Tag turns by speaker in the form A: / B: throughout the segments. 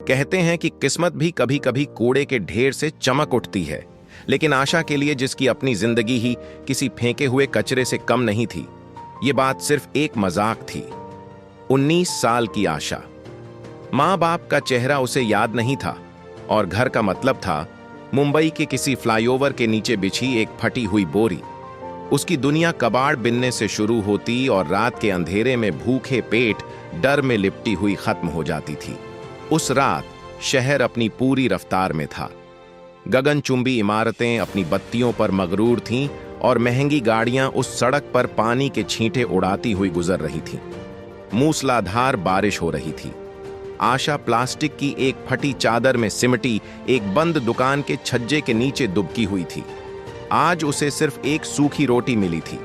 A: कहते हैं कि किस्मत भी कभी कभी कूड़े के ढेर से चमक उठती है, लेकिन आशा के लिए, जिसकी अपनी जिंदगी ही किसी फेंके हुए कचरे से कम नहीं थी, ये बात सिर्फ एक मजाक थी। 19 साल की आशा। माँ बाप का चेहरा उसे याद नहीं था और घर का मतलब था मुंबई के किसी फ्लाईओवर के नीचे बिछी एक फटी हुई बोरी। उसकी दुनिया कबाड़ बिनने से शुरू होती और रात के अंधेरे में भूखे पेट डर में लिपटी हुई खत्म हो जाती थी। उस रात शहर अपनी पूरी रफ्तार में था। गगनचुंबी इमारतें अपनी बत्तियों पर मगरूर थीं और महंगी गाड़ियां उस सड़क पर पानी के छींटे उड़ाती हुई गुजर रही थीं। मूसलाधार बारिश हो रही थी। आशा प्लास्टिक की एक फटी चादर में सिमटी एक बंद दुकान के छज्जे के नीचे दुबकी हुई थी। आज उसे सिर्फ एक सूखी रोटी मिली थी।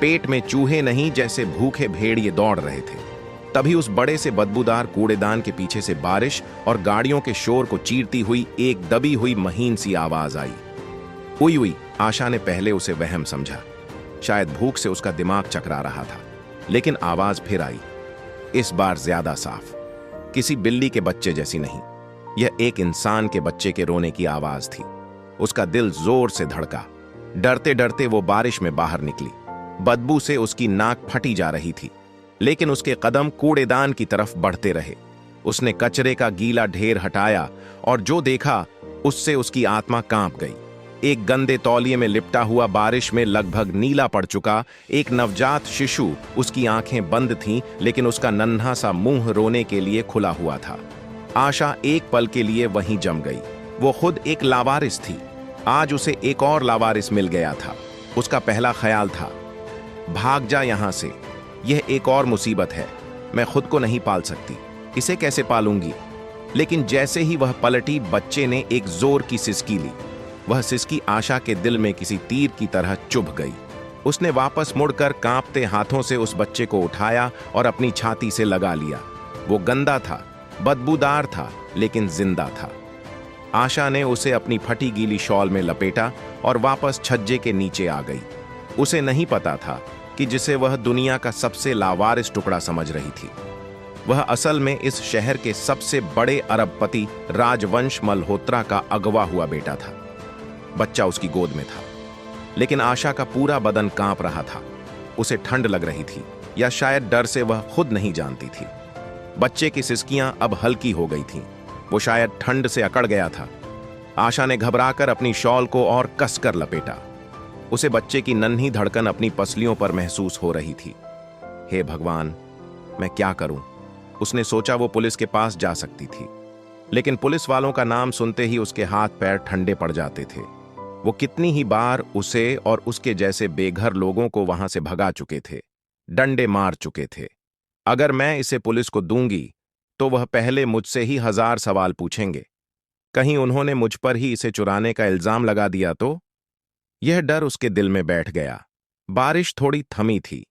A: पेट में चूहे नहीं, जैसे भूखे भेड़िए दौड़ रहे थे। तभी उस बड़े से बदबूदार कूड़ेदान के पीछे से बारिश और गाड़ियों के शोर को चीरती हुई एक दबी हुई महीन सी आवाज आई। उई उई। आशा ने पहले उसे वहम समझा, शायद भूख से उसका दिमाग चकरा रहा था, लेकिन आवाज फिर आई, इस बार ज्यादा साफ, किसी बिल्ली के बच्चे जैसी नहीं। यह एक इंसान के बच्चे के रोने की आवाज थी। उसका दिल जोर से धड़का। डरते डरते वो बारिश में बाहर निकली। बदबू से उसकी नाक फटी जा रही थी, लेकिन उसके कदम कूड़ेदान की तरफ बढ़ते रहे। उसने कचरे का गीला ढेर हटाया और जो देखा उससे उसकी आत्मा कांप गई। एक गंदे तौलिए में लिपटा हुआ, बारिश में लगभग नीला पड़ चुका एक नवजात शिशु। उसकी आंखें बंद थीं, लेकिन उसका नन्हा सा मुंह रोने के लिए खुला हुआ था। आशा एक पल के लिए वहीं जम गई। वो खुद एक लावारिस थी। आज उसे एक और लावारिस मिल गया था। उसका पहला ख्याल था, भाग जा यहां से, यह एक और मुसीबत है। मैं खुद को नहीं पाल सकती, इसे कैसे पालूंगी। लेकिन जैसे ही वह पलटी, बच्चे ने एक जोर की सिसकी ली। वह सिसकी आशा के दिल में किसी तीर की तरह चुभ गई। उसने वापस मुड़कर कांपते हाथों से उस बच्चे को उठाया और अपनी छाती से लगा लिया। वो गंदा था, बदबूदार था, लेकिन जिंदा था। आशा ने उसे अपनी फटी गीली शॉल में लपेटा और वापस छज्जे के नीचे आ गई। उसे नहीं पता था कि जिसे वह दुनिया का सबसे लावारिस टुकड़ा समझ रही थी, वह असल में इस शहर के सबसे बड़े अरबपति राजवंश मल्होत्रा का अगवा हुआ बेटा था। बच्चा उसकी गोद में था, लेकिन आशा का पूरा बदन कांप रहा था। उसे ठंड लग रही थी, या शायद डर से वह खुद नहीं जानती थी। बच्चे की सिसकियां अब हल्की हो गई थीं। वो शायद ठंड से अकड़ गया था। आशा ने घबराकर अपनी शॉल को और कसकर लपेटा। उसे बच्चे की नन्ही धड़कन अपनी पसलियों पर महसूस हो रही थी। हे भगवान, मैं क्या करूं? उसने सोचा वो पुलिस के पास जा सकती थी, लेकिन पुलिस वालों का नाम सुनते ही उसके हाथ पैर ठंडे पड़ जाते थे। वो कितनी ही बार उसे और उसके जैसे बेघर लोगों को वहां से भगा चुके थे, डंडे मार चुके थे। अगर मैं इसे पुलिस को दूंगी तो वह पहले मुझसे ही 1000 सवाल पूछेंगे। कहीं उन्होंने मुझ पर ही इसे चुराने का इल्जाम लगा दिया तो? यह डर उसके दिल में बैठ गया। बारिश थोड़ी थमी थी।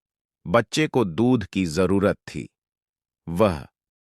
A: बच्चे को दूध की जरूरत थी। वह